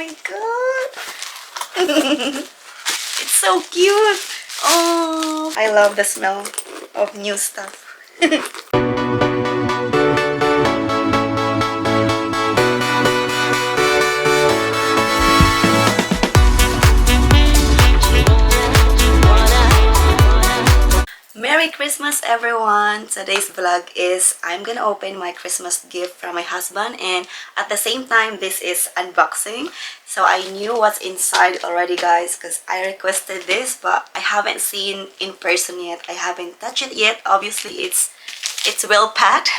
my god. It's so cute. Oh, I love the smell of new stuff. Merry Christmas everyone! Today's vlog is I'm gonna open my Christmas gift from my husband, and at the same time this is unboxing. So I knew what's inside already, guys, because I requested this, but I haven't seen in person yet. I haven't touched it yet. Obviously it's well packed.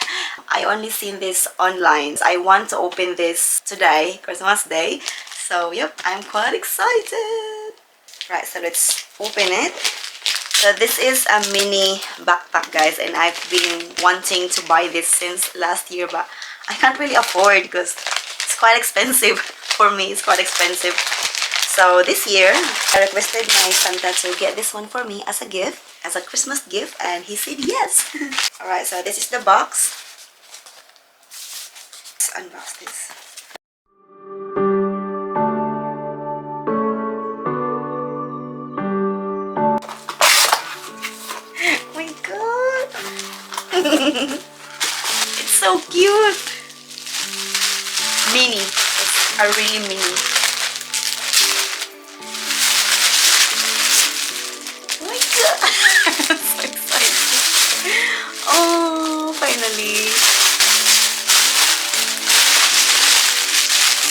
I only seen this online. I want to open this today, Christmas Day. So yep, I'm quite excited. Right, so let's open it. So this is a mini backpack, guys, and I've been wanting to buy this since last year, but I can't really afford because it's quite expensive. For me, it's quite expensive. So this year, I requested my Santa to get this one for me as a gift, as a Christmas gift, and he said yes. Alright, so this is the box. Let's unbox this. It's so cute. Mini. It's a really mini. Oh my god. I'm so excited. Oh, finally.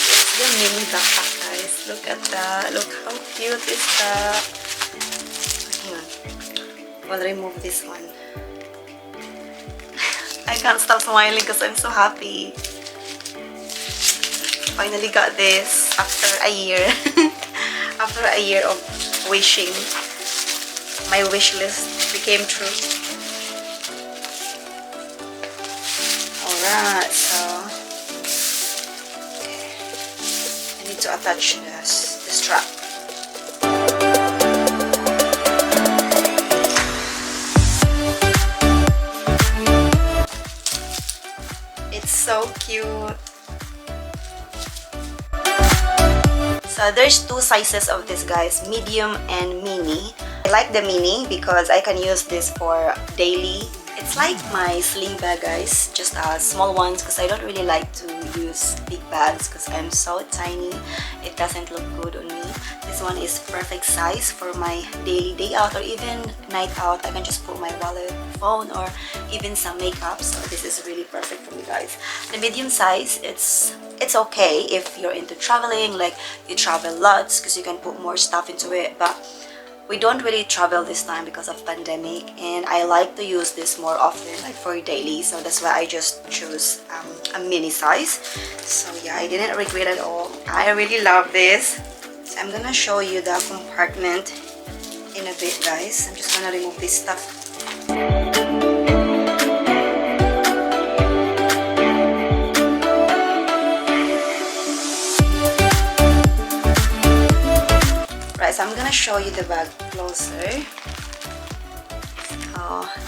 It's the mini backpack, guys. Look at that. Look how cute is that. Hang on. I'll remove this one. I can't stop smiling because I'm so happy. Finally got this after a year. After a year of wishing. My wish list became true. Alright, so okay. I need to attach the strap. So cute. So there's two sizes of this, guys, medium and mini. I like the mini because I can use this for daily. It's like my sling bag, guys, just small ones, because I don't really like to use big bags because I'm so tiny. It doesn't look good on me. This one is perfect size for my daily day out or even night out. I can just put my wallet, phone, or even some makeup. So this is really perfect for me, guys. The medium size, it's okay if you're into traveling, like you travel lots, because you can put more stuff into it. But we don't really travel this time because of pandemic, and I like to use this more often, like for daily. So that's why I just chose a mini size. So yeah, I didn't regret at all. I really love this. So I'm gonna show you the compartment in a bit, guys. I'm just gonna remove this stuff. Right, so I'm gonna show you the bag closer.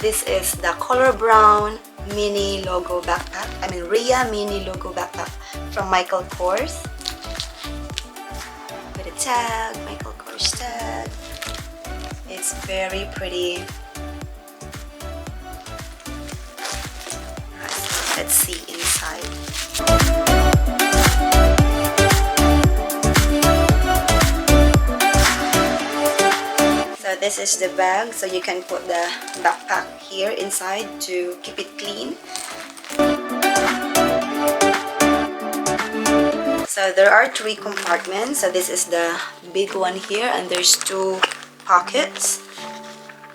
This is the color brown mini logo backpack. I mean Rhea mini logo backpack from Michael Kors. With a tag, Michael Kors tag. It's very pretty. Right, so let's see inside. So this is the bag, so you can put the backpack here inside to keep it clean. So there are 3 compartments. So this is the big one here, and there's 2 pockets.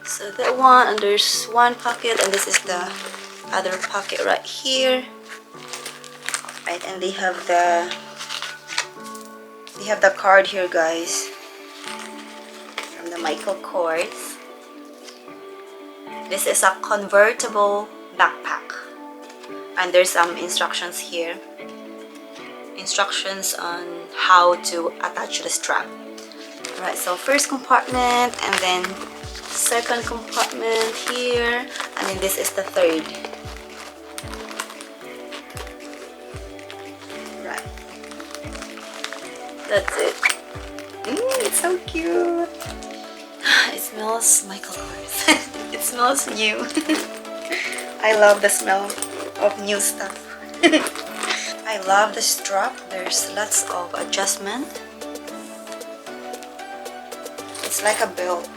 So that one, and there's 1 pocket, and this is the other pocket right here. Right, and they have the card here, guys. The Michael Kors. This is a convertible backpack, and there's some instructions here. Instructions on how to attach the strap. Alright, so first compartment, and then second compartment here, and then this is the third. Right. That's it. It's so cute. It smells Michael Kors. It smells new. I love the smell of new stuff. I love the strap. There's lots of adjustment. It's like a belt.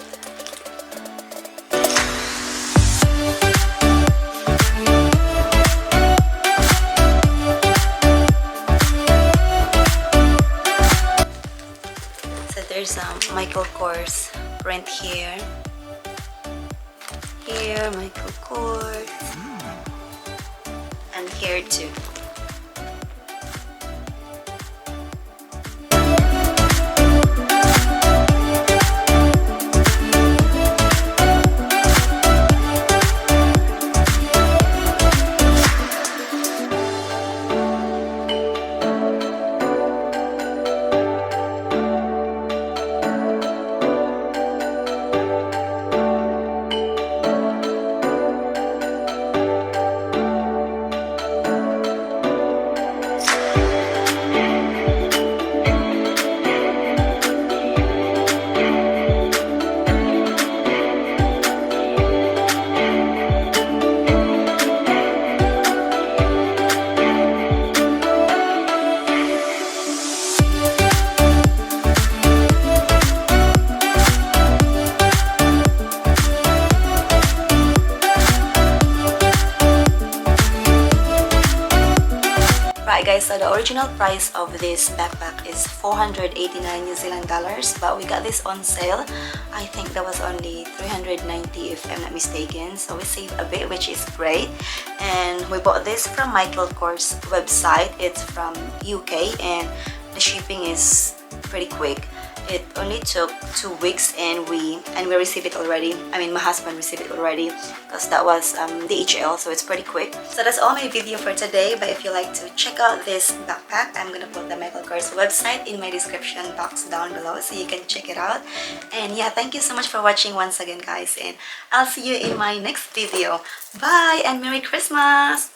So there's Michael Kors print here. Here, Michael Kors. And here too. Right guys, so the original price of this backpack is 489 New Zealand dollars, but we got this on sale. I think that was only 390 if I'm not mistaken, so we saved a bit, which is great. And we bought this from Michael Kors website. It's from UK and the shipping is pretty quick. It only took 2 weeks and we received it already. I mean, my husband received it already because that was DHL, so it's pretty quick. So that's all my video for today, but if you like to check out this backpack, I'm gonna put the Michael Kors website in my description box down below so you can check it out. And yeah, thank you so much for watching once again guys, and I'll see you in my next video. Bye and Merry Christmas!